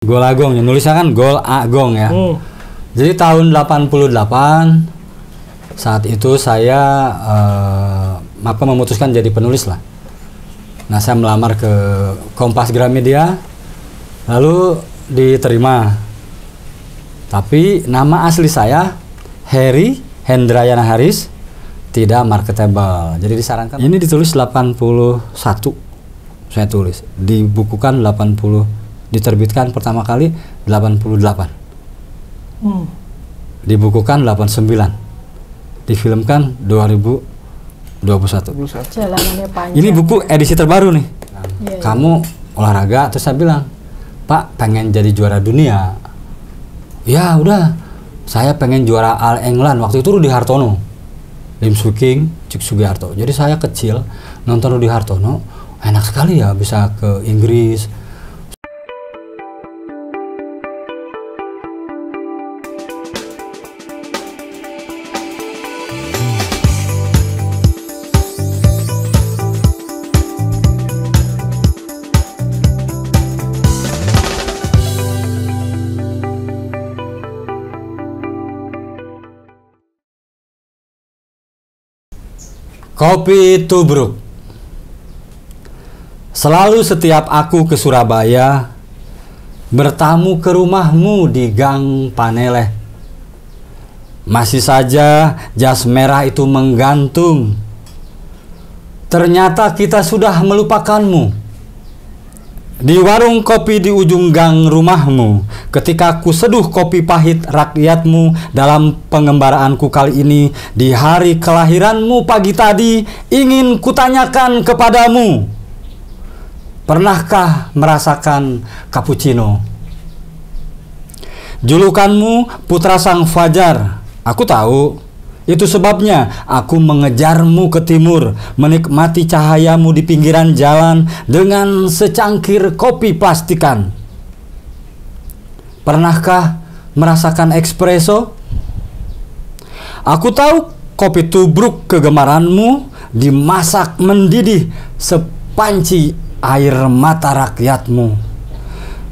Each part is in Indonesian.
Gol Agong, nulisnya kan Gol Agong ya. Jadi tahun 88 saat itu saya memutuskan jadi penulis lah. Nah, saya melamar ke Kompas Gramedia, lalu diterima. Tapi nama asli saya Heri Hendrayana Haris, tidak marketable. Jadi disarankan. Ini ditulis 81. Saya tulis. Dibukukan 80. Diterbitkan pertama kali 88. Dibukukan 89. Difilmkan 2021. Jalanannya panjang. Ini buku edisi terbaru nih. Kamu olahraga, terus saya bilang, Pak, pengen jadi juara dunia. Ya udah, saya pengen juara All England. Waktu itu Rudy Hartono, Lim Swicking, Cik Sugiharto. Jadi saya kecil nonton Rudy Hartono, enak sekali ya bisa ke Inggris. Kopi Tubruk. Selalu setiap aku ke Surabaya, bertamu ke rumahmu di Gang Paneleh. Masih saja jas merah itu menggantung. Ternyata kita sudah melupakanmu. Di warung kopi di ujung gang rumahmu, ketika ku seduh kopi pahit rakyatmu dalam pengembaraanku kali ini, di hari kelahiranmu pagi tadi, ingin kutanyakan kepadamu, pernahkah merasakan cappuccino? Julukanmu Putra Sang Fajar, aku tahu. Itu sebabnya aku mengejarmu ke timur, menikmati cahayamu di pinggiran jalan dengan secangkir kopi plastikan. Pernahkah merasakan espresso? Aku tahu kopi tubruk kegemaranmu dimasak mendidih sepanci air mata rakyatmu.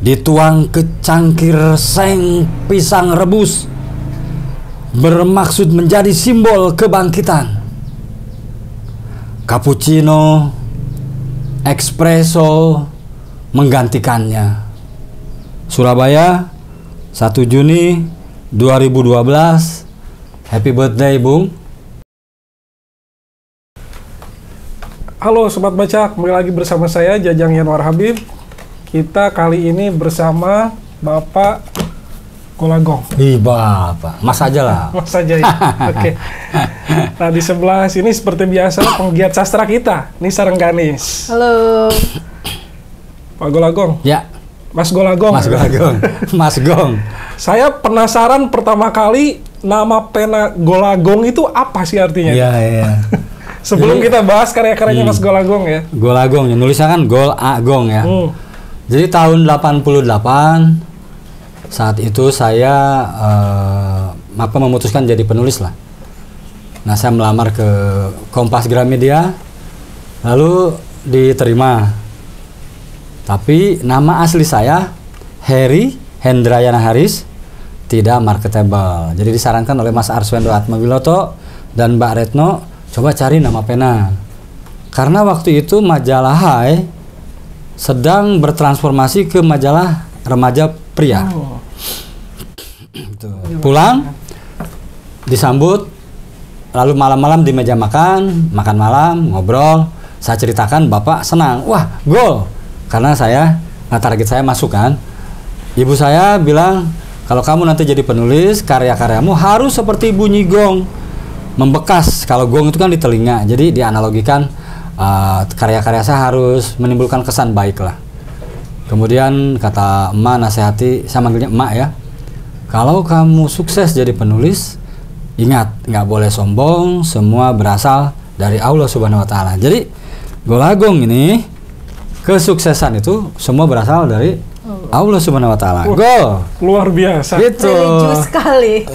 Dituang ke cangkir seng pisang rebus, bermaksud menjadi simbol kebangkitan. Cappuccino, espresso menggantikannya. Surabaya, 1 Juni 2012. Happy birthday, Bung. Halo Sobat Baca, kembali lagi bersama saya Jajang Yanwar Habib. Kita kali ini bersama Bapak Gol Agong. Bapak, Mas aja lah. Mas aja ya. Oke. Nah, di sebelah sini seperti biasa penggiat sastra kita, Nisa Rengganis. Halo. Pak Gol Agong. Ya. Mas Gol Agong. Mas Gol Agong. Mas Gong. Saya penasaran pertama kali nama pena Gol Agong itu apa sih artinya? Iya. Sebelum Jadi, kita bahas karya-karyanya Mas Gol Agong ya. Gol Agong, nulisnya kan Gol Agong ya. Jadi tahun 88 saat itu saya memutuskan jadi penulis lah. Nah, saya melamar ke Kompas Gramedia, lalu diterima. Tapi nama asli saya Heri Hendrayana Haris, tidak marketable. Jadi disarankan oleh Mas Arswendo Atmawiloto dan Mbak Retno, coba cari nama pena. Karena waktu itu majalah Hai sedang bertransformasi ke majalah remaja pria. Pulang, disambut, lalu malam-malam di meja makan malam, ngobrol. Saya ceritakan, Bapak senang. Wah, Gol. Karena target saya masuk kan. Ibu saya bilang, kalau kamu nanti jadi penulis, karya-karyamu harus seperti bunyi gong, membekas. Kalau gong itu kan di telinga, jadi dianalogikan karya-karya saya harus menimbulkan kesan baik lah. Kemudian kata emak, nasihati, saya manggilnya emak ya, kalau kamu sukses jadi penulis, ingat, nggak boleh sombong, semua berasal dari Allah Subhanahu Wa Ta'ala. Jadi Gol Agong ini, kesuksesan itu semua berasal dari Allah Subhanahu Wa Ta'ala. Gol, luar biasa. Gitu. Religius sekali.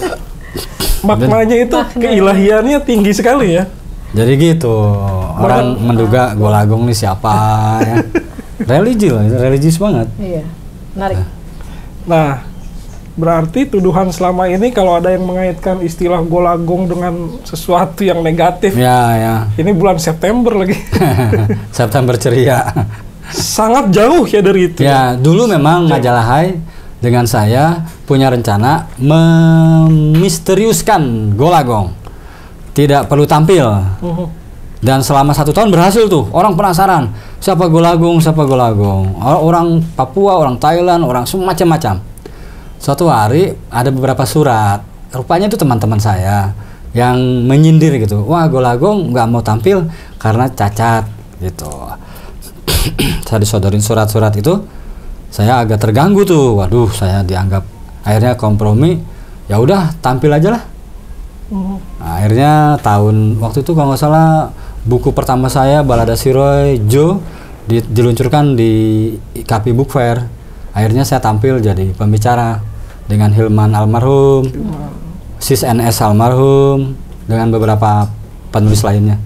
Maknanya itu keilahiannya tinggi sekali ya. Jadi gitu, orang menduga Gol Agong ini siapa ya. Religius banget. Iya, menarik. Nah, berarti tuduhan selama ini kalau ada yang mengaitkan istilah golagong dengan sesuatu yang negatif, Ya. ini bulan September lagi. September ceria. Sangat jauh ya dari itu. Ya, dulu memang majalah Hai dengan saya punya rencana memisteriuskan golagong. Tidak perlu tampil. Dan selama 1 tahun berhasil tuh. Orang penasaran, siapa golagong, siapa golagong. Orang Papua, orang Thailand, orang macam-macam. Suatu hari ada beberapa surat. Rupanya itu teman-teman saya yang menyindir gitu. Wah, golagong nggak mau tampil karena cacat gitu. Saya disodorin surat-surat itu, saya agak terganggu tuh. Waduh, saya dianggap, akhirnya kompromi. Ya udah, tampil aja lah. Nah, akhirnya waktu itu kalau nggak salah buku pertama saya Balada Siroy Joe diluncurkan di IKP Book Fair. Akhirnya saya tampil jadi pembicara dengan Hilman almarhum, Sis NS almarhum, dengan beberapa penulis lainnya.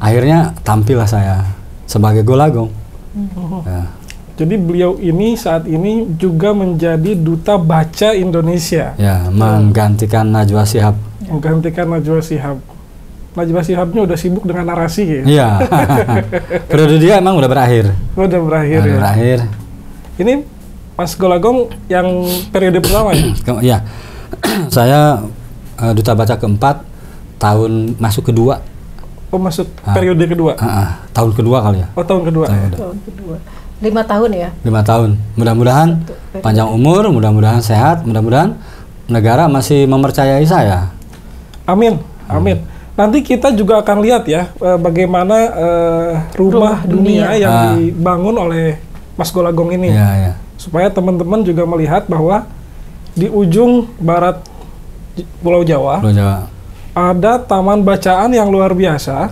Akhirnya tampillah saya sebagai golagong. Ya. Jadi beliau ini saat ini juga menjadi duta baca Indonesia. Ya, menggantikan Najwa Shihab. Menggantikan Najwa Shihab. Najwa Shihabnya udah sibuk dengan narasi ya? Iya. Periode dia emang udah berakhir. Udah berakhir ya? Berakhir. Ini Mas Golagong yang periode pertama ya? Iya. Saya duta baca keempat, masuk kedua. Oh, masuk periode kedua? Tahun kedua kali ya. Oh, tahun kedua. Tahun kedua. 5 tahun ya? 5 tahun. Mudah-mudahan panjang umur, mudah-mudahan sehat, mudah-mudahan negara masih mempercayai saya. Amin, amin. Nanti kita juga akan lihat ya bagaimana rumah dunia yang dibangun oleh Mas Golagong ini. Ya. Supaya teman-teman juga melihat bahwa di ujung barat Pulau Jawa ada taman bacaan yang luar biasa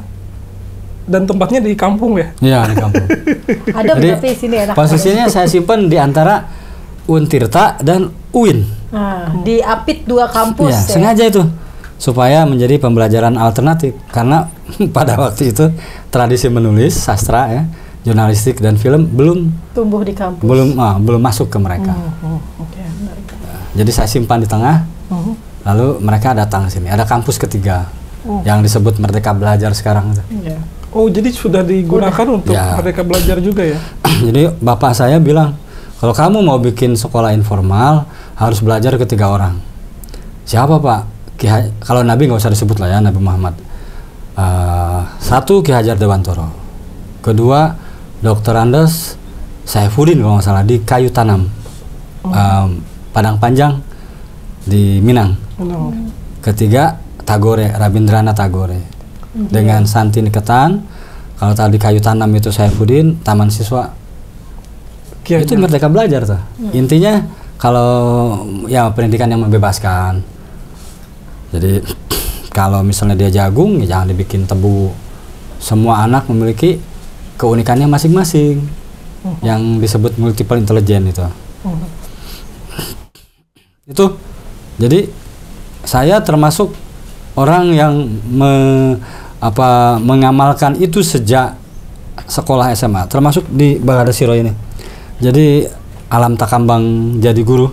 dan tempatnya di kampung ya? Iya, di kampung. Ada berarti sini enak. Posisinya saya simpan di antara Untirta dan UIN. Nah, di Apit 2 kampus Ya, sengaja itu supaya menjadi pembelajaran alternatif karena pada waktu itu tradisi menulis sastra ya, jurnalistik dan film belum tumbuh di kampus. Belum masuk ke mereka. Jadi saya simpan di tengah. Lalu mereka datang ke sini. Ada kampus ketiga yang disebut Merdeka Belajar sekarang. Oh, jadi sudah digunakan untuk Merdeka Belajar juga ya? Jadi bapak saya bilang, kalau kamu mau bikin sekolah informal harus belajar ke 3 orang. Siapa Pak? Kalau Nabi nggak usah disebut lah ya, Nabi Muhammad. 1 Ki Hajar Dewantoro. Kedua Dr. Andes Saifuddin kalau nggak salah di Kayu Tanam, Padang Panjang di Minang. Ketiga Tagore, Rabindranath Tagore. Dengan Santi Niketan. Kalau tadi Kayu Tanam itu Saifuddin, Taman Siswa. Itu Merdeka Belajar tuh. Intinya kalau ya pendidikan yang membebaskan. Jadi kalau misalnya dia jagung, ya jangan dibikin tebu. Semua anak memiliki keunikannya masing-masing. Yang disebut multiple intelligence itu. Itu jadi saya termasuk orang yang mengamalkan itu sejak sekolah SMA, termasuk di Balada Siroy ini. Jadi alam takambang jadi guru.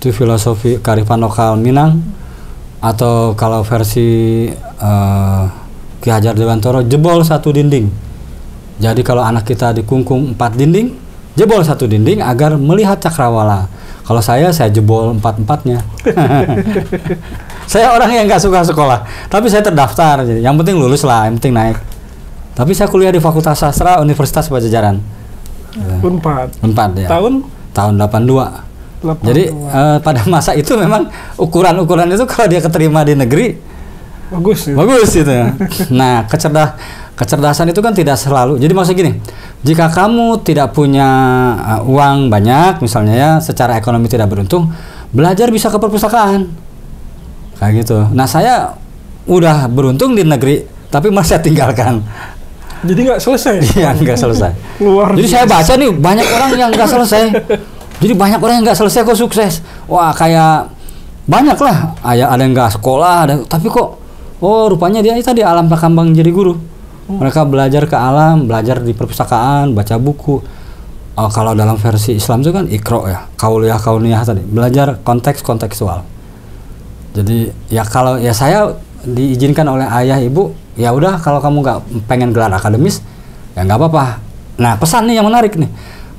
Itu filosofi kearifan lokal Minang. Atau kalau versi Ki Hajar Dewantoro, jebol 1 dinding. Jadi kalau anak kita dikungkung 4 dinding, jebol 1 dinding agar melihat cakrawala. Kalau saya jebol 4-4-nya. Saya orang yang nggak suka sekolah, tapi saya terdaftar. Jadi yang penting lulus lah, yang penting naik. Tapi saya kuliah di Fakultas Sastra Universitas Padjadjaran. Unpad ya. Tahun 82. Jadi pada masa itu memang ukuran-ukuran itu kalau dia keterima di negeri bagus gitu ya. Nah, kecerdasan itu kan tidak selalu. Jadi maksud gini, jika kamu tidak punya uang banyak misalnya ya, secara ekonomi tidak beruntung, belajar bisa ke perpustakaan. Kayak gitu. Nah, saya udah beruntung di negeri, tapi masih saya tinggalkan. Jadi nggak selesai? Iya, nggak selesai. Jadi saya baca nih, banyak orang yang nggak selesai. Jadi banyak orang yang nggak selesai kok sukses. Wah, kayak banyak lah. Ada yang nggak sekolah, tapi kok, rupanya dia tadi alam takambang jadi guru. Mereka belajar ke alam, belajar di perpustakaan, baca buku. kalau dalam versi Islam itu kan ikro ya, kauniyah tadi, belajar konteks kontekstual. Jadi ya kalau ya saya diizinkan oleh ayah ibu, ya udah kalau kamu nggak pengen gelar akademis, ya nggak apa-apa. Nah pesan nih yang menarik nih,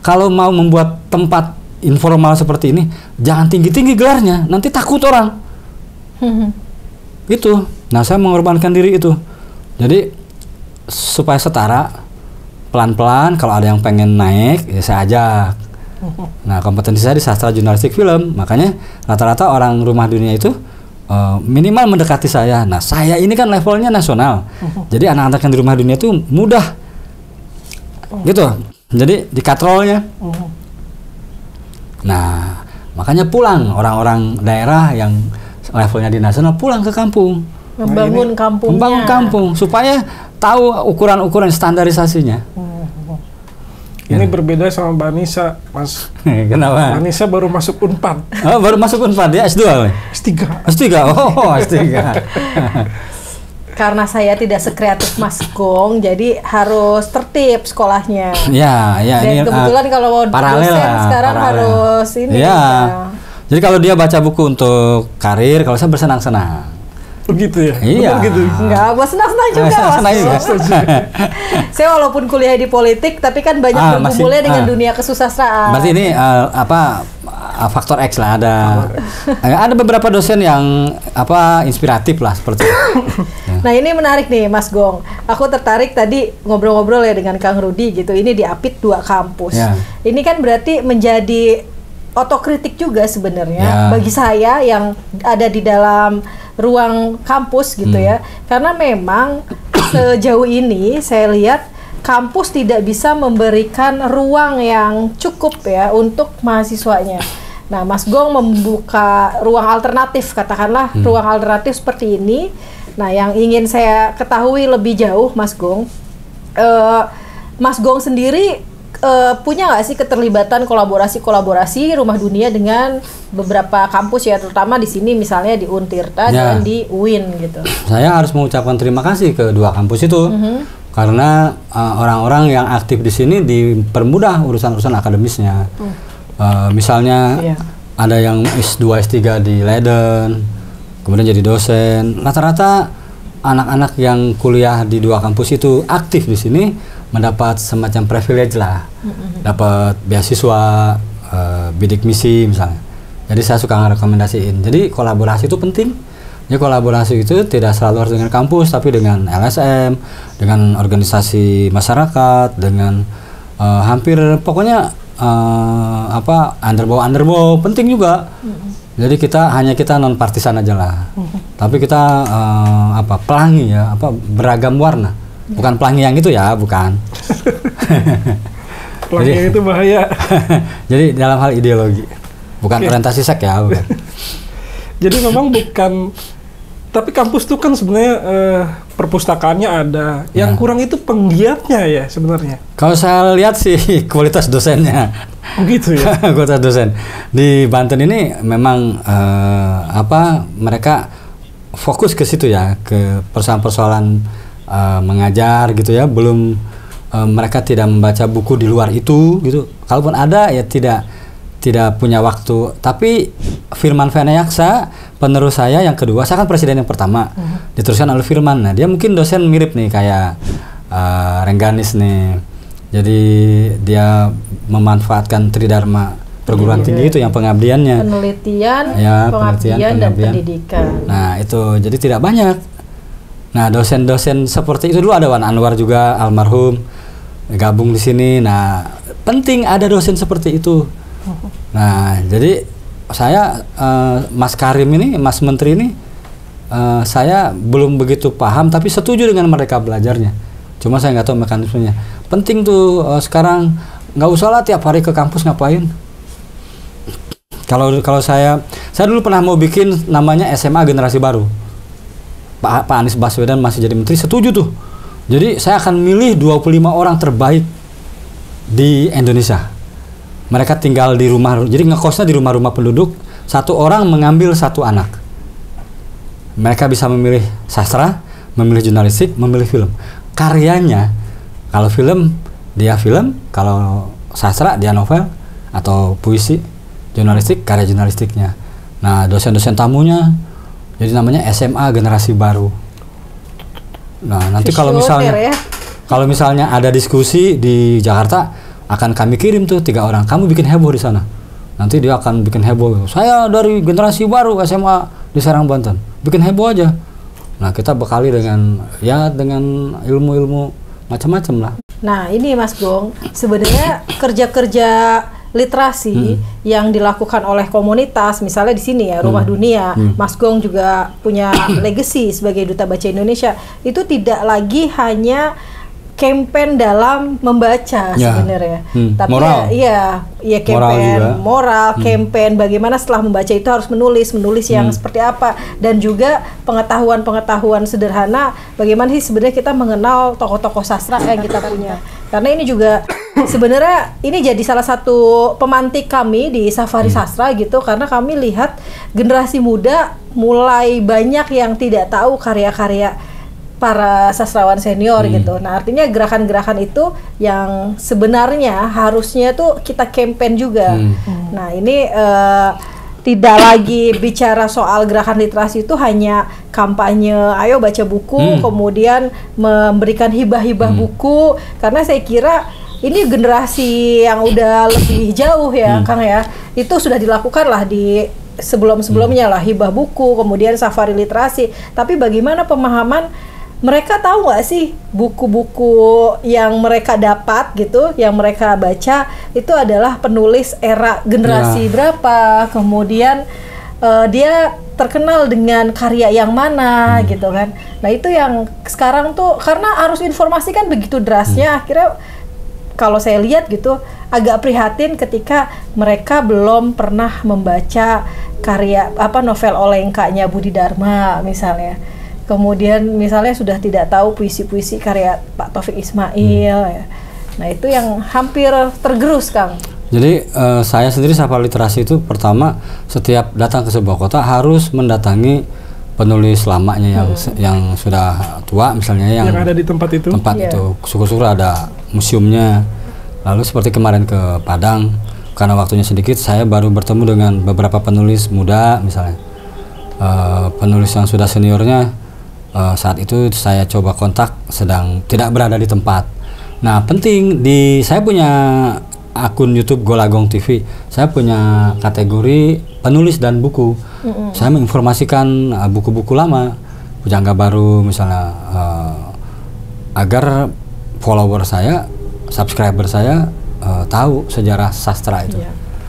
kalau mau membuat tempat informal seperti ini, jangan tinggi-tinggi gelarnya, nanti takut orang. Itu. Nah saya mengorbankan diri itu. Jadi supaya setara, pelan-pelan kalau ada yang pengen naik, ya saya ajak. Nah kompetensi saya di sastra jurnalistik film, makanya rata-rata orang rumah dunia itu minimal mendekati saya. Nah saya ini kan levelnya nasional, jadi anak-anak yang di rumah dunia itu mudah, gitu. Jadi dikatrolnya. Nah makanya pulang orang-orang daerah yang levelnya di nasional pulang ke kampung, membangun kampung supaya tahu ukuran-ukuran standarisasinya. Ini berbeda sama Mbak Nisa, Mas. Kenapa? Mbak Nisa baru masuk Unpad. Oh, baru masuk Unpad, dia S2. S3. S3. Oh, S3. Karena saya tidak sekreatif Mas Gong, jadi harus tertib sekolahnya. Ya, Dan ini kebetulan kalau mau paralel dosen lah, sekarang paralel. harus ini. Ya. Ya. Jadi kalau dia baca buku untuk karir, kalau saya bersenang-senang. Begitu ya? Iya. Benar gitu. Enggak, buat senang-senang juga Mas Senang juga. Gong. Saya walaupun kuliah di politik, tapi kan banyak bergumulnya dengan dunia kesusastraan. Berarti ini faktor X lah, ada beberapa dosen yang inspiratif lah seperti itu. Nah ini menarik nih Mas Gong. Aku tertarik tadi ngobrol-ngobrol ya dengan Kang Rudi gitu. Ini di APIT 2 kampus. Ya. Ini kan berarti menjadi otokritik juga sebenarnya Ya. bagi saya yang ada di dalam ruang kampus gitu ya. Karena memang sejauh ini saya lihat kampus tidak bisa memberikan ruang yang cukup ya untuk mahasiswanya. Nah, Mas Gong membuka ruang alternatif, katakanlah ruang alternatif seperti ini. Nah, yang ingin saya ketahui lebih jauh, Mas Gong, Mas Gong sendiri punya nggak sih keterlibatan kolaborasi rumah dunia dengan beberapa kampus ya, terutama di sini misalnya di Untirta dan di UIN gitu? Saya harus mengucapkan terima kasih ke 2 kampus itu. Karena orang-orang yang aktif di sini dipermudah urusan-urusan akademisnya. Misalnya ada yang S2, S3 di Leiden, kemudian jadi dosen. Rata-rata anak-anak yang kuliah di 2 kampus itu aktif di sini mendapat semacam privilege lah, dapat beasiswa, bidik misi misalnya. Jadi saya suka ngerekomendasiin. Jadi kolaborasi itu penting. Ya kolaborasi itu tidak selalu harus dengan kampus, tapi dengan LSM, dengan organisasi masyarakat, dengan hampir pokoknya underbow penting juga. Jadi kita non partisan aja lah. Tapi kita pelangi ya, beragam warna. Bukan pelangi yang itu ya, bukan. Pelangi yang itu bahaya. Jadi dalam hal ideologi, bukan orientasi seks ya, bukan. Jadi memang bukan, tapi kampus itu kan sebenarnya perpustakaannya ada. Yang kurang itu penggiatnya ya sebenarnya. Kalau saya lihat sih kualitas dosennya. Begitu ya. Kualitas dosen di Banten ini memang mereka fokus ke situ ya, ke persoalan-persoalan mengajar gitu ya. Belum mereka tidak membaca buku di luar itu gitu. Kalaupun ada ya tidak punya waktu. Tapi Firman Venayaksa, penerus saya yang kedua, saya kan presiden yang pertama, diteruskan oleh Firman. Nah dia mungkin dosen mirip nih kayak Rengganis nih. Jadi dia memanfaatkan Tridharma perguruan tinggi itu yang pengabdiannya. Penelitian, pengabdian dan pendidikan. Nah itu jadi tidak banyak. Nah dosen-dosen seperti itu dulu ada Wan Anwar juga almarhum gabung di sini. Nah penting ada dosen seperti itu. Nah jadi saya Mas Karim ini, Mas Menteri ini, saya belum begitu paham tapi setuju dengan mereka belajarnya. Cuma saya nggak tahu mekanismenya. Penting tuh sekarang nggak usah lah tiap hari ke kampus ngapain. Kalau saya dulu pernah mau bikin namanya SMA Generasi Baru. Pak Anies Baswedan masih jadi menteri, setuju tuh. Jadi saya akan milih 25 orang terbaik di Indonesia. Mereka tinggal di rumah, jadi ngekosnya di rumah-rumah penduduk. 1 orang mengambil 1 anak. Mereka bisa memilih sastra, memilih jurnalistik, memilih film. Karyanya, kalau film dia film, kalau sastra, dia novel atau puisi, jurnalistik, karya jurnalistiknya. Nah, dosen-dosen tamunya jadi namanya SMA Generasi Baru. Nah, nanti kalau misalnya ada diskusi di Jakarta, akan kami kirim tuh 3 orang, kamu bikin heboh di sana. Nanti dia akan bikin heboh. Saya dari Generasi Baru SMA di Serang, Banten. Bikin heboh aja. Nah, kita bekali dengan ilmu-ilmu macam-macam lah. Nah, ini Mas Gong, sebenarnya kerja-kerja literasi yang dilakukan oleh komunitas, misalnya di sini ya, Rumah Dunia, Mas Gong juga punya legacy sebagai Duta Baca Indonesia, itu tidak lagi hanya campaign dalam membaca sebenarnya, tapi moral. ya campaign moral, campaign bagaimana setelah membaca itu harus menulis yang seperti apa, dan juga pengetahuan sederhana bagaimana sih sebenarnya kita mengenal tokoh-tokoh sastra yang kita punya. Karena ini juga sebenarnya ini jadi salah satu pemantik kami di Safari Sastra gitu, karena kami lihat generasi muda mulai banyak yang tidak tahu karya-karya para sastrawan senior gitu. Nah, artinya gerakan-gerakan itu yang sebenarnya harusnya tuh kita campaign juga. Nah, ini tidak lagi bicara soal gerakan literasi itu hanya kampanye, ayo baca buku, kemudian memberikan hibah-hibah buku, karena saya kira ini generasi yang udah lebih jauh ya, Kang ya, itu sudah dilakukan lah di sebelum-sebelumnya lah, hibah buku, kemudian safari literasi. Tapi bagaimana pemahaman mereka, tahu nggak sih buku-buku yang mereka dapat gitu, yang mereka baca itu adalah penulis era generasi berapa, kemudian dia terkenal dengan karya yang mana gitu kan. Nah, itu yang sekarang tuh karena arus informasi kan begitu derasnya, akhirnya kalau saya lihat gitu agak prihatin ketika mereka belum pernah membaca karya novel Olengkanya Budi Dharma misalnya. Kemudian misalnya sudah tidak tahu puisi-puisi karya Pak Taufik Ismail ya. Nah, itu yang hampir tergerus, Kang. Jadi saya sendiri safari literasi itu pertama setiap datang ke sebuah kota harus mendatangi penulis lamanya yang sudah tua misalnya yang ada di tempat itu. Itu syukur-syukur ada museumnya. Lalu seperti kemarin ke Padang, karena waktunya sedikit, saya baru bertemu dengan beberapa penulis muda misalnya. Penulis yang sudah seniornya saat itu saya coba kontak sedang tidak berada di tempat. Nah, penting saya punya akun YouTube Golagong TV. Saya punya kategori penulis dan buku. Saya menginformasikan buku-buku lama, pujangga baru misalnya, agar follower saya, subscriber saya tahu sejarah sastra itu.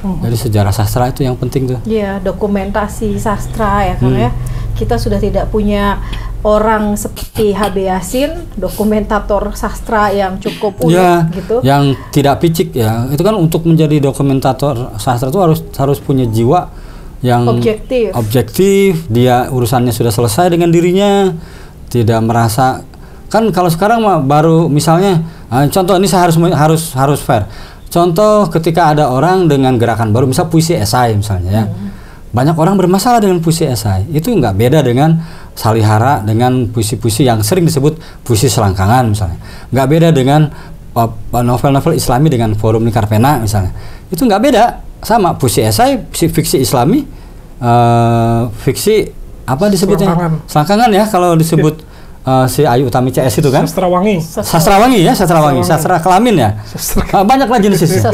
Jadi sejarah sastra itu yang penting tuh. Iya, dokumentasi sastra ya Kang ya. Kita sudah tidak punya orang seperti H.B. Yasin, dokumentator sastra yang cukup unik gitu. Yang tidak picik ya. Itu kan untuk menjadi dokumentator sastra itu harus punya jiwa yang objektif. Dia urusannya sudah selesai dengan dirinya, tidak merasa, kan kalau sekarang mah baru misalnya contoh ini saya harus fair. Contoh ketika ada orang dengan gerakan baru, misal puisi esai misalnya ya. Banyak orang bermasalah dengan puisi esai. Itu nggak beda dengan Salihara dengan puisi-puisi yang sering disebut puisi selangkangan misalnya. Nggak beda dengan novel-novel Islami dengan Forum Lingkar Pena misalnya. Itu nggak beda, sama puisi esai, fiksi Islami, fiksi apa disebutnya? Selangkangan ya kalau disebut si Ayu Utami CS itu kan? Sastrawangi ya, sastra kelamin ya. Banyak lah jenisnya.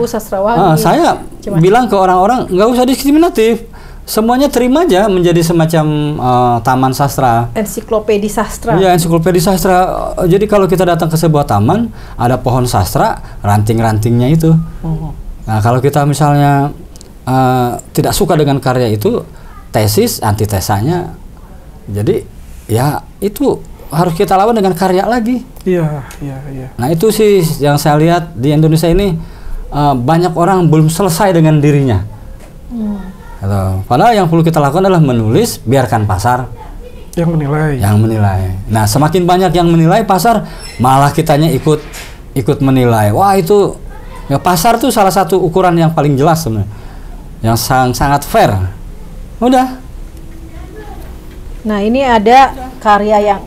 Sastrawangi. Saya bilang ke orang-orang nggak usah diskriminatif, semuanya terima aja menjadi semacam taman sastra. Ensiklopedi sastra. Iya, ensiklopedi sastra. Jadi kalau kita datang ke sebuah taman, ada pohon sastra, ranting-rantingnya itu. Nah, kalau kita misalnya tidak suka dengan karya itu, tesis, antitesanya. Jadi ya itu harus kita lawan dengan karya lagi. Iya. Nah, itu sih yang saya lihat di Indonesia ini, banyak orang belum selesai dengan dirinya. Padahal yang perlu kita lakukan adalah menulis, biarkan pasar yang menilai. Nah, semakin banyak yang menilai, pasar malah kitanya ikut menilai. Wah, itu ya, pasar tuh salah satu ukuran yang paling jelas sebenarnya, yang sangat fair. Udah. Nah, ini ada karya yang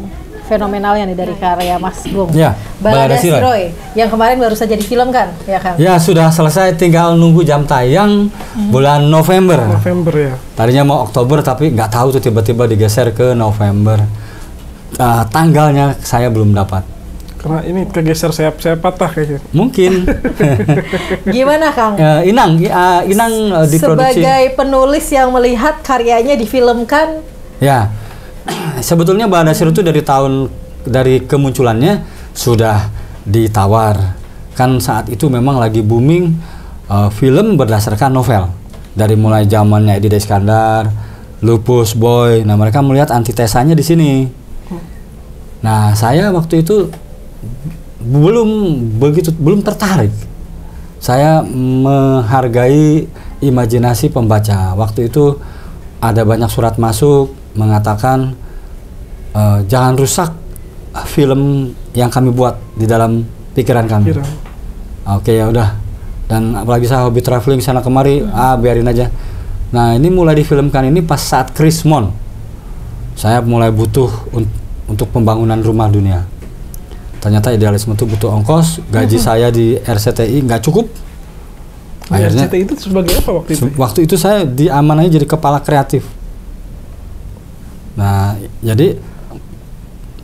fenomenalnya nih dari karya Mas Gung. Ya, Balada Siroy yang kemarin baru saja difilmkan, ya kan? Ya, sudah selesai, tinggal nunggu jam tayang bulan November. November ya. Tadinya mau Oktober tapi nggak tahu tuh tiba-tiba digeser ke November. Tanggalnya saya belum dapat. Karena ini kegeser saya patah kayaknya. Mungkin. Gimana Kang? Inang diproduksi. Sebagai penulis yang melihat karyanya difilmkan. Ya, sebetulnya Balada Siroy itu dari kemunculannya sudah ditawar. Kan saat itu memang lagi booming film berdasarkan novel. Dari mulai zamannya Edi Iskandar, Lupus Boy. Nah, mereka melihat antitesanya di sini. Nah, saya waktu itu belum tertarik. Saya menghargai imajinasi pembaca. Waktu itu ada banyak surat masuk mengatakan jangan rusak film yang kami buat di dalam pikiran kami. Oke, ya udah. Dan apalagi saya hobi traveling sana kemari, biarin aja. Nah, ini mulai difilmkan ini pas saat Krismon. Saya mulai butuh untuk pembangunan rumah dunia. Ternyata idealisme itu butuh ongkos, gaji saya di RCTI nggak cukup. Akhirnya RCTI itu sebagai apa waktu itu? Waktu itu saya diamanai jadi kepala kreatif. Nah, jadi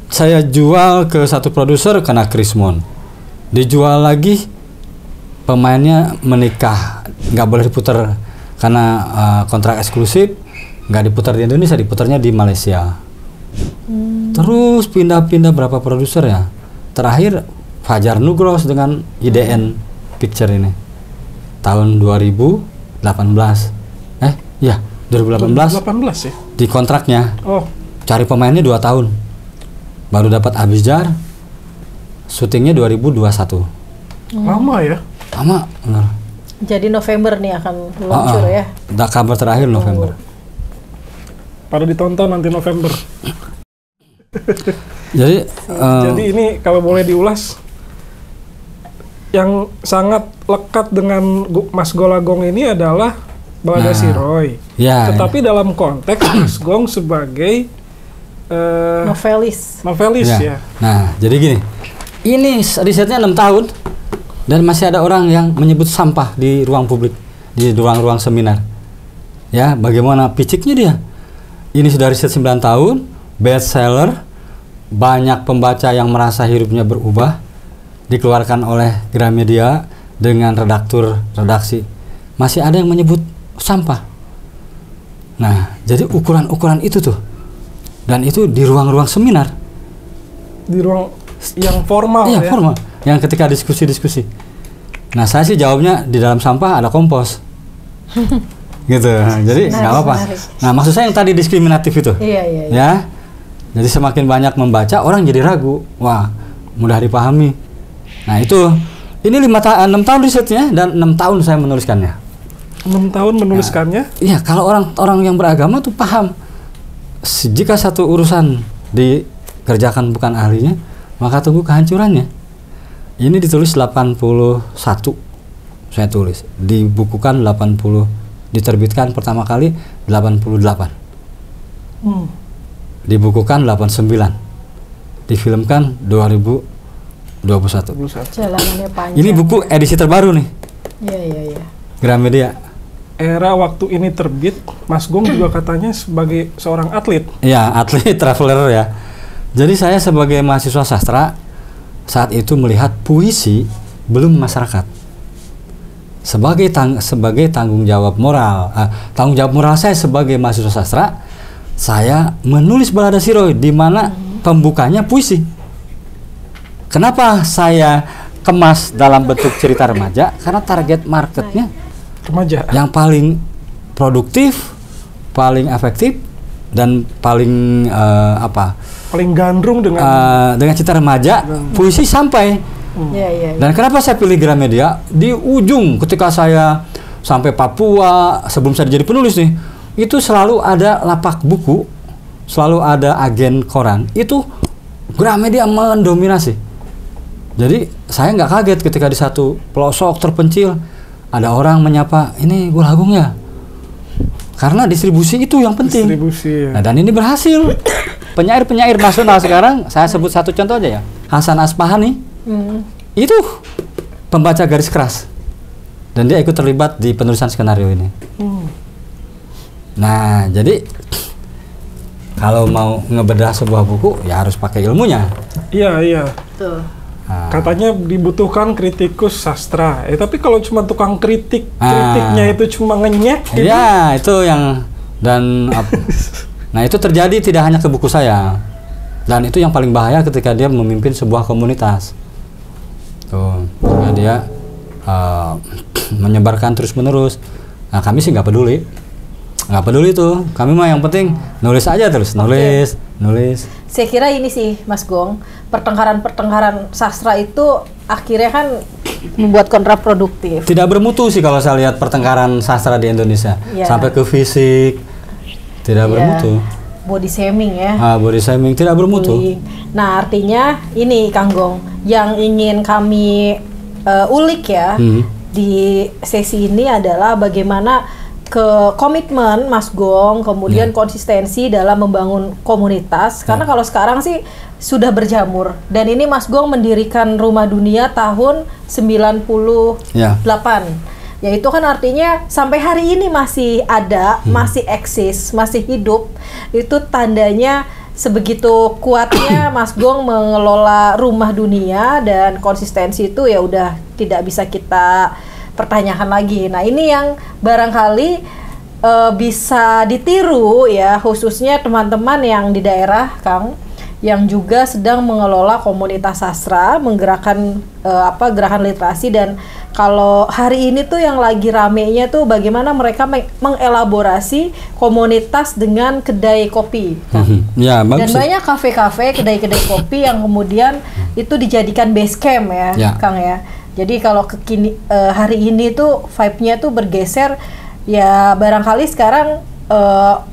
saya jual ke satu produser kena Krismon. Dijual lagi, pemainnya menikah, nggak boleh diputar karena kontrak eksklusif, nggak diputar di Indonesia, diputarnya di Malaysia. Terus pindah-pindah berapa produser ya. Terakhir Fajar Nugros dengan IDN Picture ini tahun 2018. 2018 ya? Di kontraknya. Oh. Cari pemainnya 2 tahun. Baru dapat Abizar. Syutingnya 2021. Lama ya? Lama, benar. Jadi November nih akan luncur ya? Kabar terakhir November. Pada ditonton nanti November. Jadi ini kalau boleh diulas, yang sangat lekat dengan Mas Golagong ini adalah Balada Siroy. Ya, tetapi dalam konteks Mas Gong sebagai novelis ya. Nah, jadi gini. Ini risetnya 6 tahun dan masih ada orang yang menyebut sampah di ruang publik, di ruang-ruang seminar. Ya, bagaimana piciknya dia? Ini sudah riset 9 tahun, bestseller, banyak pembaca yang merasa hidupnya berubah, dikeluarkan oleh Gramedia dengan redaktur redaksi. Masih ada yang menyebut sampah. Nah, jadi ukuran-ukuran itu tuh. Dan itu di ruang-ruang seminar. Di ruang yang formal ya? Formal. Yang ketika diskusi-diskusi. Nah, saya sih jawabnya di dalam sampah ada kompos. Gitu. Jadi nggak apa-apa. Nah, maksud saya yang tadi diskriminatif itu. Iya. Ya. Jadi semakin banyak membaca, orang jadi ragu. Wah, mudah dipahami. Nah, itu. Ini 6 tahun risetnya dan 6 tahun saya menuliskannya. 6 tahun menuliskannya? Nah, iya, kalau orang yang beragama tuh paham. Jika satu urusan dikerjakan bukan ahlinya, maka tunggu kehancurannya. Ini ditulis 81. Saya tulis. Dibukukan 80. Diterbitkan pertama kali 88. Dibukukan 89. Difilmkan 2021. Jalanannya panjang. Ini buku edisi terbaru nih. Iya. Gramedia. Era waktu ini terbit, Mas Gong juga katanya sebagai seorang atlet. Ya, atlet traveler ya. Jadi saya sebagai mahasiswa sastra saat itu melihat puisi belum masyarakat. Sebagai tanggung jawab moral, saya sebagai mahasiswa sastra, saya menulis Balada Siroy di mana pembukanya puisi. Kenapa saya kemas dalam bentuk cerita remaja? Karena target marketnya remaja. Yang paling produktif, paling efektif, dan paling paling gandrung dengan cerita remaja, puisi sampai. Dan kenapa saya pilih Gramedia? Di ujung ketika saya sampai Papua, sebelum saya jadi penulis nih, itu selalu ada lapak buku, selalu ada agen koran. Itu Gramedia mendominasi. Jadi saya nggak kaget ketika di satu pelosok terpencil ada orang menyapa, ini Golagong ya? Karena distribusi itu yang penting. Distribusi. Ya. Nah, dan ini berhasil. penyair nasional sekarang, saya sebut satu contoh aja ya, Hasan Aspahani, itu pembaca garis keras, dan dia ikut terlibat di penulisan skenario ini. Nah, jadi kalau mau ngebedah sebuah buku, ya harus pakai ilmunya. Iya. Tuh. Nah. Katanya dibutuhkan kritikus sastra. Tapi kalau cuma tukang kritiknya itu cuma ngenyek gitu. Ya, itu yang nah itu terjadi tidak hanya ke buku saya. Dan itu yang paling bahaya ketika dia memimpin sebuah komunitas. Tuh, karena dia menyebarkan terus-menerus. Nah, kami sih nggak peduli tuh. Kami mah yang penting nulis aja terus, nulis. Saya kira ini sih, Mas Gong, pertengkaran sastra itu akhirnya kan membuat kontraproduktif. Tidak bermutu sih kalau saya lihat pertengkaran sastra di Indonesia. Sampai ke fisik, tidak bermutu. Body shaming ya. Body shaming tidak bermutu. Nah, artinya ini Kang Gong, yang ingin kami ulik ya di sesi ini adalah bagaimana ke komitmen Mas Gong, kemudian konsistensi dalam membangun komunitas. Karena kalau sekarang sih sudah berjamur. Dan ini Mas Gong mendirikan Rumah Dunia tahun 98. Yaitu kan artinya sampai hari ini masih ada, masih eksis, masih hidup. Itu tandanya sebegitu kuatnya Mas Gong mengelola Rumah Dunia, dan konsistensi itu ya udah tidak bisa kita pertanyakan lagi. Nah, ini yang barangkali bisa ditiru ya, khususnya teman-teman yang di daerah, Kang, yang juga sedang mengelola komunitas sastra, menggerakkan gerakan literasi. Dan kalau hari ini tuh yang lagi ramenya tuh bagaimana mereka mengelaborasi komunitas dengan kedai kopi. Ya, bagus. Dan banyak kafe-kafe, kedai-kedai kopi yang kemudian itu dijadikan base camp ya, Kang ya. Jadi kalau hari ini tuh vibe-nya tuh bergeser ya, barangkali sekarang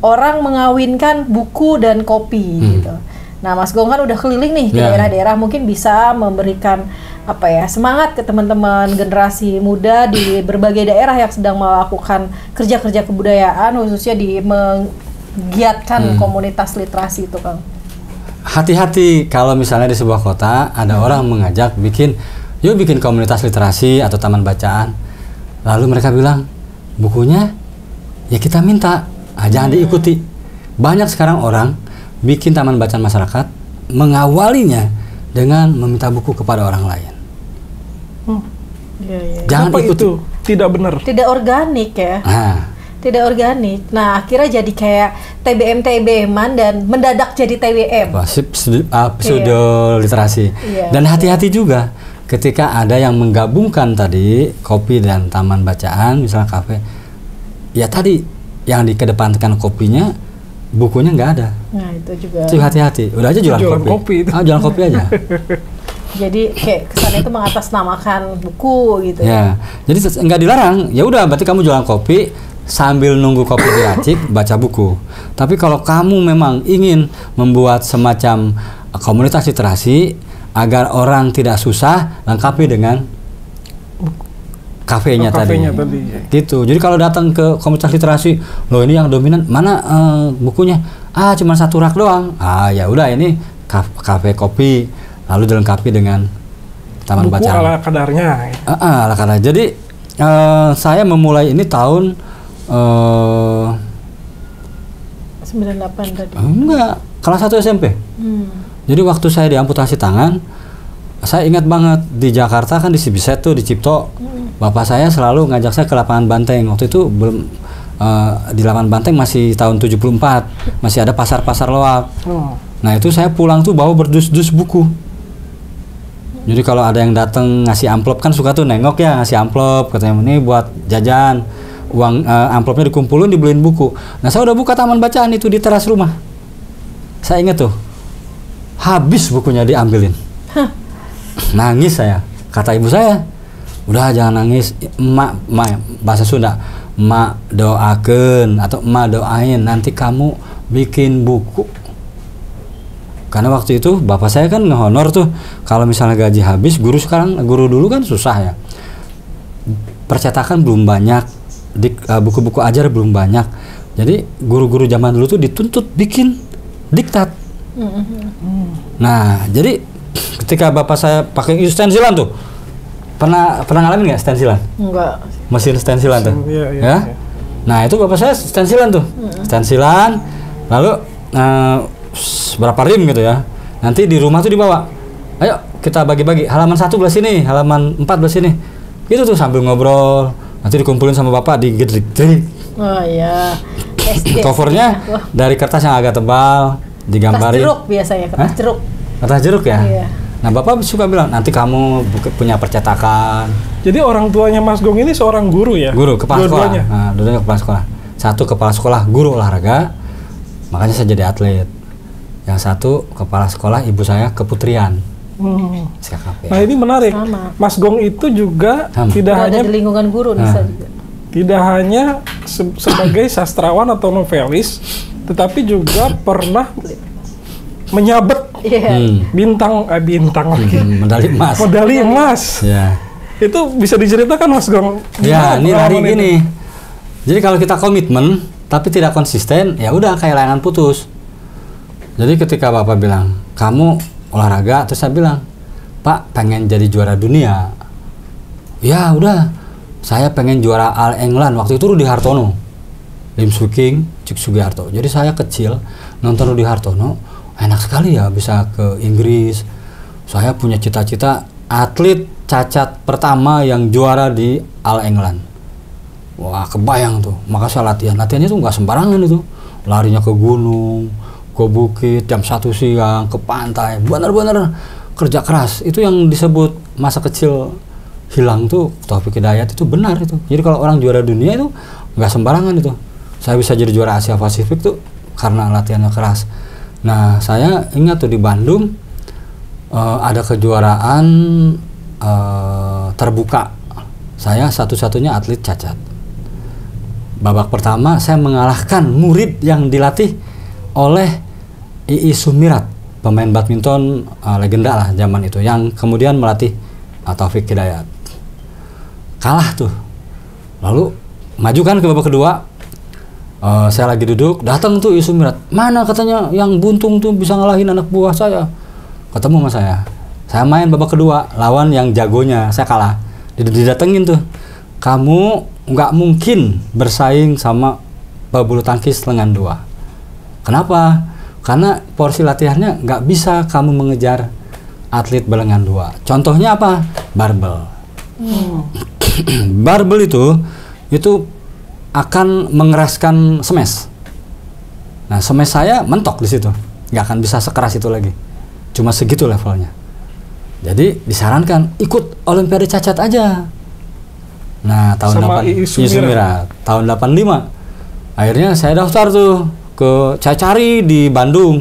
orang mengawinkan buku dan kopi gitu. Nah, Mas Gong kan udah keliling nih ke daerah-daerah, mungkin bisa memberikan semangat ke teman-teman generasi muda di berbagai daerah yang sedang melakukan kerja-kerja kebudayaan, khususnya di menggiatkan komunitas literasi itu, Kang. Hati-hati kalau misalnya di sebuah kota ada orang mengajak yuk bikin komunitas literasi atau taman bacaan. Lalu mereka bilang, bukunya ya kita minta, jangan diikuti. Banyak sekarang orang bikin taman bacaan masyarakat, mengawalinya dengan meminta buku kepada orang lain. Jangan ikuti. Itu tidak benar. Tidak organik ya. Tidak organik. Nah, akhirnya jadi kayak TBM-TBM-an dan mendadak jadi TWM. Pseudo literasi. Dan hati-hati juga ketika ada yang menggabungkan tadi kopi dan taman bacaan, misalnya kafe, ya tadi yang dikedepankan kopinya, bukunya nggak ada. Nah, itu juga. Jadi hati-hati. Udah aja jualan kopi. Jualan kopi aja. Jadi kayak kesannya itu mengatasnamakan buku gitu. Ya. Jadi nggak dilarang. Ya udah, berarti kamu jualan kopi sambil nunggu kopi diracik, baca buku. Tapi kalau kamu memang ingin membuat semacam komunitas literasi agar orang tidak susah, lengkapi dengan kafenya tadi. Gitu. Jadi kalau datang ke komunitas literasi, loh ini yang dominan, mana bukunya? Cuma satu rak doang. Ya udah, ini kafe kopi, lalu dilengkapi dengan taman bacaan. Buku ala kadarnya. Ala kadar. Jadi saya memulai ini tahun 98 tadi. Enggak, kelas 1 SMP. Jadi waktu saya diamputasi tangan, saya ingat banget di Jakarta kan di Cibiset tuh, di Cipto, bapak saya selalu ngajak saya ke lapangan Banteng. Waktu itu belum di lapangan Banteng masih tahun 74, masih ada pasar-pasar loak. Nah itu saya pulang tuh bawa berdus-dus buku. Jadi kalau ada yang datang ngasih amplop, kan suka tuh nengok ya, ngasih amplop, katanya ini buat jajan, uang amplopnya dikumpulin dibeliin buku. Nah saya udah buka taman bacaan itu di teras rumah. Saya ingat tuh, habis bukunya diambilin. Nangis saya, kata ibu saya, udah jangan nangis, emak bahasa Sunda, emak doakeun atau emak doain nanti kamu bikin buku. Karena waktu itu bapak saya kan ngehonor tuh, kalau misalnya gaji habis, guru dulu kan susah ya, percetakan belum banyak, buku-buku ajar belum banyak, jadi guru-guru zaman dulu tuh dituntut bikin diktat. Nah, jadi ketika bapak saya pakai stensilan tuh, pernah ngalamin nggak stensilan? Enggak. Mesin stensilan tuh, ya. Nah itu bapak saya stensilan tuh, stensilan, lalu berapa rim gitu ya. Nanti di rumah tuh dibawa, ayo kita bagi-bagi, halaman 1 belah sini, halaman 4 belah sini, itu tuh sambil ngobrol. Nanti dikumpulin sama bapak, digedrik-gedrik. Oh iya. Covernya dari kertas yang agak tebal, digambarin. Kertas jeruk biasanya, kertas jeruk. Kertas jeruk ya? Iya. Nah bapak suka bilang, nanti kamu punya percetakan. Jadi orang tuanya Mas Gong ini seorang guru ya? Guru, kepala sekolah. Nah, dulunya kepala sekolah. Satu kepala sekolah, guru olahraga, makanya saya jadi atlet. Yang satu kepala sekolah, ibu saya keputrian. Nah ini menarik. Sama. Mas Gong itu juga tidak hanya di lingkungan guru Nisa juga. Tidak hanya sebagai sastrawan atau novelis, tetapi juga pernah menyabet bintang lagi. Medali emas. Medali emas. Ya. Itu bisa diceritakan Mas Gong? Ya, ini lari gini. Jadi kalau kita komitmen tapi tidak konsisten, ya udah kayak layangan putus. Jadi ketika bapak bilang, kamu olahraga, terus saya bilang, Pak pengen jadi juara dunia. Ya udah, saya pengen juara All England. Waktu itu Rudy Hartono, Lim Swicking, Cik Sugiharto. Jadi saya kecil nonton Rudy Hartono, enak sekali ya bisa ke Inggris. Saya punya cita-cita atlet cacat pertama yang juara di All England. Wah kebayang tuh, maka saya latihannya tuh nggak sembarangan itu. Larinya ke gunung, ke bukit, jam 1 siang, ke pantai, benar-benar kerja keras. Itu yang disebut masa kecil hilang tuh, Taufik Hidayat itu benar itu. Jadi kalau orang juara dunia itu nggak sembarangan itu. Saya bisa jadi juara Asia Pasifik tuh karena latihannya keras. Nah saya ingat tuh di Bandung ada kejuaraan terbuka. Saya satu-satunya atlet cacat. Babak pertama saya mengalahkan murid yang dilatih oleh I.I. Sumirat, pemain badminton legenda lah zaman itu, yang kemudian melatih Taufik Hidayat. Kalah tuh. Lalu maju kan ke babak kedua. Saya lagi duduk, datang tuh I.I. Sumirat. Mana katanya yang buntung tuh bisa ngalahin anak buah saya. Ketemu sama saya. Saya main babak kedua lawan yang jagonya, saya kalah. Didatengin tuh. Kamu nggak mungkin bersaing sama pebulu tangkis lengan 2. Kenapa? Karena porsi latihannya nggak bisa kamu mengejar atlet berlengan 2. Contohnya apa? Barbel. Barbel itu akan mengeraskan smash. Nah, smash saya mentok di situ. Nggak akan bisa sekeras itu lagi. Cuma segitu levelnya. Jadi disarankan ikut Olimpiade cacat aja. Nah, tahun 85. Akhirnya saya daftar tuh ke cari di Bandung.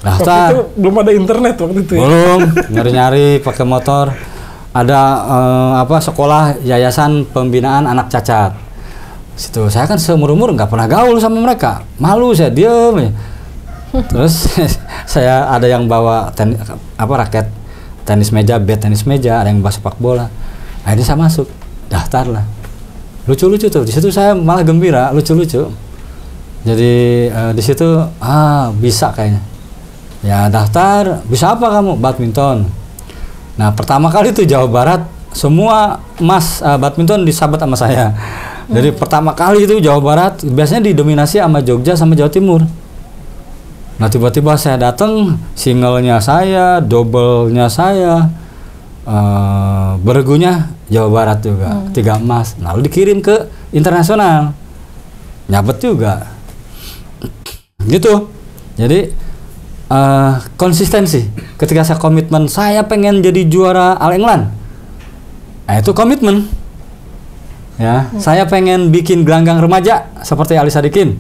Daftar. Waktu itu belum ada internet waktu itu. Belum, nyari-nyari pakai motor. Ada sekolah yayasan pembinaan anak cacat. Situ saya kan seumur-umur nggak pernah gaul sama mereka. Malu saya diem ya. Terus saya ada yang bawa raket tenis meja, bat tenis meja, ada yang bawa sepak bola. Akhirnya saya masuk, daftar lah. Lucu-lucu tuh, di situ saya malah gembira, lucu-lucu. Jadi di situ bisa kayaknya. Ya daftar, bisa apa kamu? Badminton. Nah pertama kali tuh Jawa Barat semua emas badminton disabet sama saya. Jadi pertama kali itu Jawa Barat biasanya didominasi sama Jogja sama Jawa Timur. Nah tiba-tiba saya datang, singlenya saya, doublenya saya, bergunya Jawa Barat juga, 3 emas. Lalu dikirim ke internasional, nyabet juga. Gitu. Jadi konsistensi. Ketika saya komitmen, saya pengen jadi juara All England. Nah itu komitmen. Ya, saya pengen bikin gelanggang remaja seperti Ali Sadikin.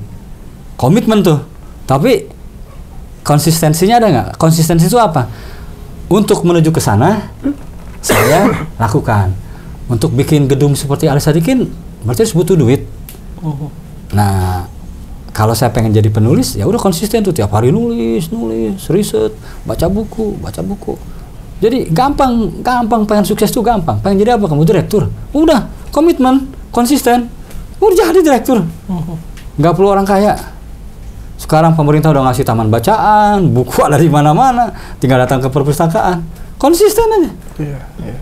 Komitmen tuh. Tapi konsistensinya ada nggak? Konsistensi itu apa? Untuk menuju ke sana, saya lakukan. Untuk bikin gedung seperti Ali Sadikin, berarti harus butuh duit. Nah, kalau saya pengen jadi penulis, ya udah konsisten tuh tiap hari nulis, riset, baca buku. Jadi gampang pengen sukses tuh gampang. Pengen jadi apa? Kamu direktur. Udah, komitmen, konsisten. Udah jadi direktur. Nggak perlu orang kaya. Sekarang pemerintah udah ngasih taman bacaan, buku ada di mana-mana, tinggal datang ke perpustakaan. Konsisten aja. Iya, iya.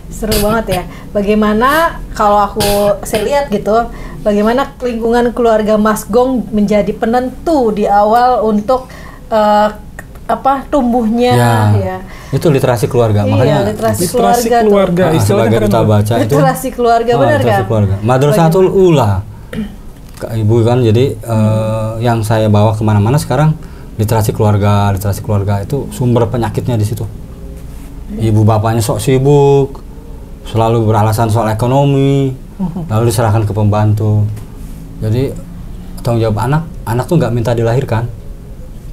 Seru banget ya. Bagaimana kalau saya lihat gitu, bagaimana lingkungan keluarga Mas Gong menjadi penentu di awal untuk tumbuhnya ya. Itu literasi keluarga, makanya literasi keluarga sebagai duta baca itu. Literasi keluarga benar kan? Madrasatul Ula. Ibu kan jadi yang saya bawa kemana-mana sekarang literasi keluarga itu sumber penyakitnya di situ. Ibu bapaknya sok sibuk, selalu beralasan soal ekonomi, lalu diserahkan ke pembantu. Jadi tanggung jawab anak tuh nggak minta dilahirkan,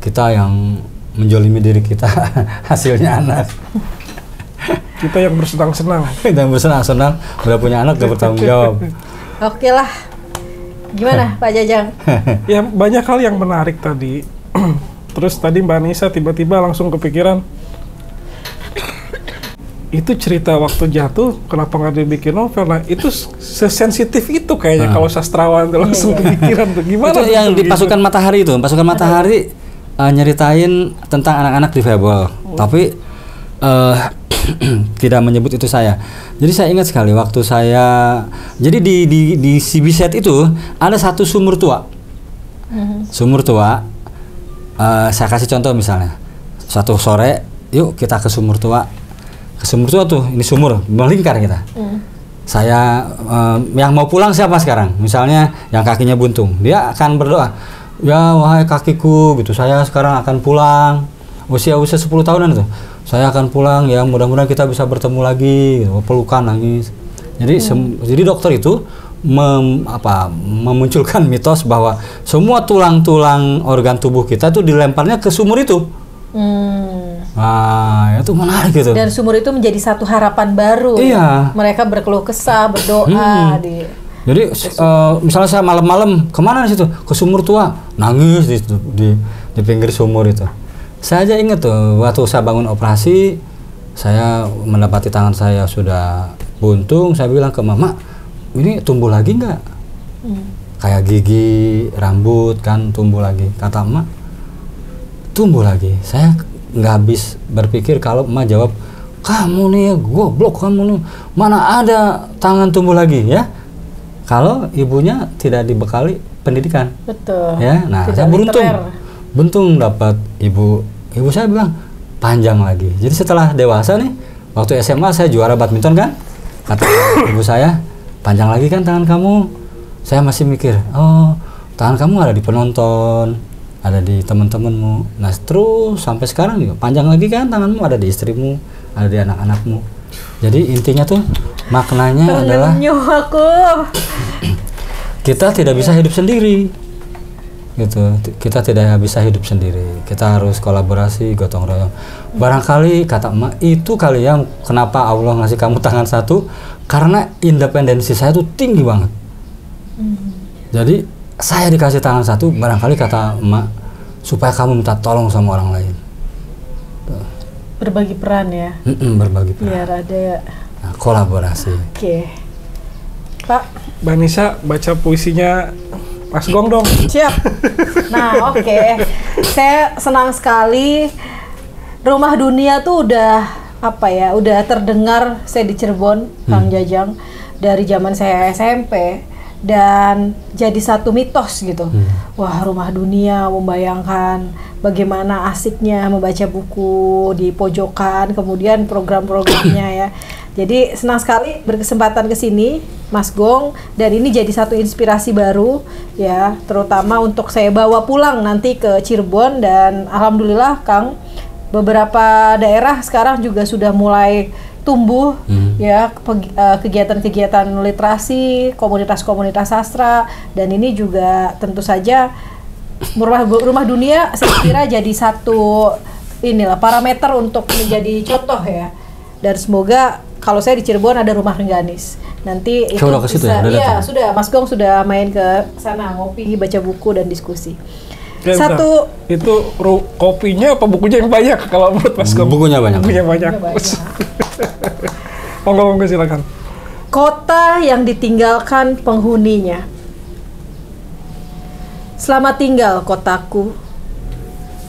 kita yang menjolimi diri kita, hasilnya anak. Kita yang bersenang-senang. Kita yang bersenang-senang, udah punya anak gak bertanggung jawab. Oke lah, gimana Pak Jajang? Ya banyak hal yang menarik tadi. Terus tadi Mbak Nisa tiba-tiba langsung kepikiran, itu cerita waktu jatuh, kenapa nggak dibikin novel? Nah itu sesensitif itu kayaknya kalau sastrawan itu langsung kepikiran tuh gimana? Itu yang di Pasukan Matahari itu, Pasukan Matahari nyeritain tentang anak-anak difabel, tapi tidak menyebut itu saya. Jadi saya ingat sekali waktu saya, jadi di CBZ itu ada satu sumur tua, sumur tua. Saya kasih contoh misalnya, suatu sore, yuk kita ke sumur tua. Sumur tua tuh, ini sumur melingkar kita. Saya yang mau pulang siapa sekarang? Misalnya yang kakinya buntung, dia akan berdoa, ya wahai kakiku gitu, saya sekarang akan pulang. Usia 10 tahunan itu, saya akan pulang ya, mudah-mudahan kita bisa bertemu lagi, gitu, pelukan nangis. Jadi jadi dokter itu memunculkan mitos bahwa semua tulang-tulang organ tubuh kita tuh dilemparnya ke sumur itu. Nah, itu menarik gitu. Dan sumur itu menjadi satu harapan baru. Iya. Mereka berkeluh kesah, berdoa Jadi misalnya saya malam-malam kemana di situ? Ke sumur tua, nangis di pinggir sumur itu. Saya aja inget tuh waktu saya bangun operasi, saya mendapati tangan saya sudah buntung. Saya bilang ke mama, ini tumbuh lagi nggak? Kayak gigi, rambut kan tumbuh lagi. Kata emak, tumbuh lagi. Saya nggak habis berpikir kalau emak jawab, kamu nih goblok, kamu nih mana ada tangan tumbuh lagi ya? Kalau ibunya tidak dibekali pendidikan. Betul. Ya, nah tidak saya beruntung dapat ibu saya bilang panjang lagi. Jadi setelah dewasa nih, waktu SMA saya juara badminton kan, kata ibu saya, panjang lagi kan tangan kamu. Saya masih mikir, oh tangan kamu ada di penonton, ada di teman-temanmu. Nah terus sampai sekarang juga panjang lagi kan tanganmu, ada di istrimu, ada di anak-anakmu. Jadi intinya tuh maknanya adalah kita tidak bisa hidup sendiri. Gitu. Kita tidak bisa hidup sendiri. Kita harus kolaborasi, gotong royong. Barangkali kata emak itu kali ya kenapa Allah ngasih kamu tangan satu, karena independensi saya tuh tinggi banget. Jadi saya dikasih tangan satu, barangkali kata emak supaya kamu minta tolong sama orang lain. Tuh. Berbagi peran ya. Berbagi peran. Biar ada kolaborasi. Oke. Pak Mbak Nisa baca puisinya Mas Gong dong. Siap. Nah, oke. Saya senang sekali. Rumah Dunia tuh udah udah terdengar saya di Cirebon, Kang Jajang, dari zaman saya SMP, dan jadi satu mitos gitu. Wah, Rumah Dunia membayangkan bagaimana asiknya membaca buku di pojokan, kemudian program-programnya ya. Jadi senang sekali berkesempatan ke sini, Mas Gong, dan ini jadi satu inspirasi baru ya, terutama untuk saya bawa pulang nanti ke Cirebon. Dan alhamdulillah Kang, beberapa daerah sekarang juga sudah mulai tumbuh ya kegiatan-kegiatan literasi, komunitas-komunitas sastra, dan ini juga tentu saja Rumah Dunia saya kira jadi satu parameter untuk menjadi contoh ya. Dan semoga kalau saya di Cirebon ada Rumah Rengganis. Nanti itu sudah ke situ bisa, ya? Sudah. Mas Gong sudah main ke sana, ngopi, baca buku dan diskusi. Ya, satu itu kopinya apa bukunya yang banyak kalau menurut Mas Gong? Bukunya banyak. Bukunya banyak. Monggo silakan. Kota yang ditinggalkan penghuninya. Selamat tinggal kotaku.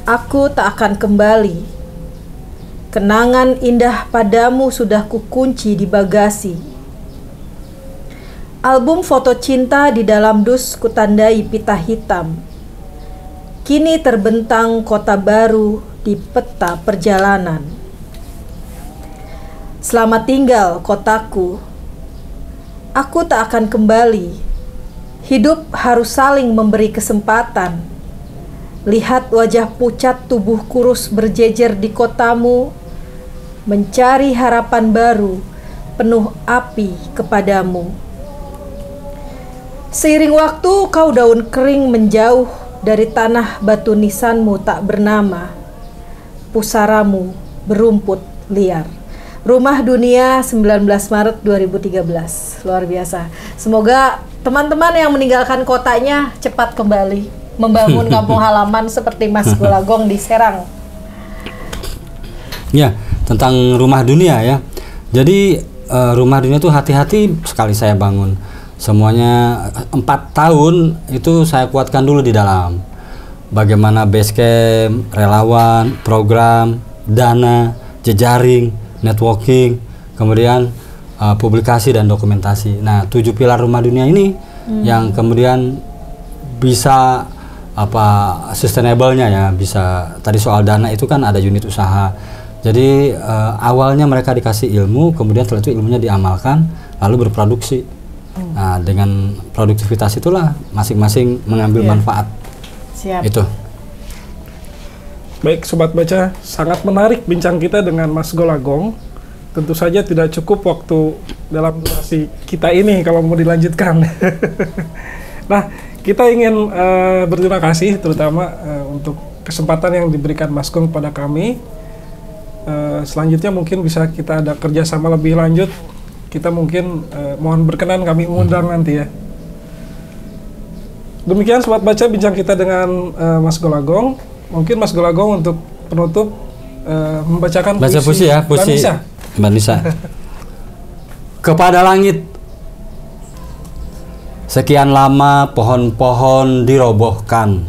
Aku tak akan kembali. Kenangan indah padamu sudah kukunci di bagasi. Album foto cinta di dalam dus kutandai pita hitam. Kini terbentang kota baru di peta perjalanan. Selamat tinggal kotaku. Aku tak akan kembali. Hidup harus saling memberi kesempatan. Lihat wajah pucat tubuh kurus berjejer di kotamu, mencari harapan baru, penuh api kepadamu. Seiring waktu kau daun kering menjauh dari tanah batu nisanmu tak bernama. Pusaramu berumput liar. Rumah Dunia 19 Maret 2013. Luar biasa. Semoga teman-teman yang meninggalkan kotanya cepat kembali membangun kampung halaman seperti Mas Golagong di Serang. Ya, tentang Rumah Dunia ya. Jadi Rumah Dunia itu hati-hati sekali saya bangun. Semuanya 4 tahun itu saya kuatkan dulu di dalam. Bagaimana base camp, relawan, program, dana, jejaring, networking, kemudian publikasi dan dokumentasi. Nah, 7 pilar Rumah Dunia ini yang kemudian bisa sustainable-nya ya, bisa tadi soal dana itu kan ada unit usaha. Jadi awalnya mereka dikasih ilmu, kemudian setelah itu ilmunya diamalkan, lalu berproduksi. Nah, dengan produktivitas itulah masing-masing mengambil manfaat. Siap. Itu. Baik, Sobat Baca, sangat menarik bincang kita dengan Mas Golagong. Tentu saja tidak cukup waktu dalam durasi kita ini kalau mau dilanjutkan. Nah, kita ingin berterima kasih terutama untuk kesempatan yang diberikan Mas Gong pada kami. Selanjutnya mungkin bisa kita ada kerjasama lebih lanjut. Kita mungkin mohon berkenan kami undang nanti ya. Demikian Sobat Baca bincang kita dengan Mas Golagong. Mungkin Mas Golagong untuk penutup membacakan baca puisi ya, puisi Mbak Nisa. Kepada langit. Sekian lama pohon-pohon dirobohkan.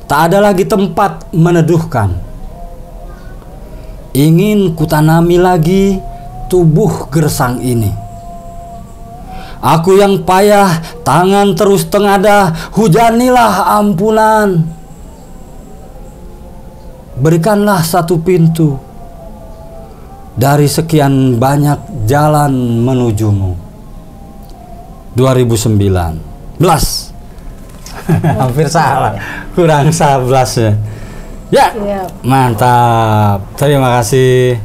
Tak ada lagi tempat meneduhkan. Ingin kutanami lagi tubuh gersang ini. Aku yang payah, tangan terus tengadah, hujanilah ampunan. Berikanlah satu pintu dari sekian banyak jalan menujumu. 2019. Hampir salah. Kurang 11 ya. Ya. Mantap. Terima kasih.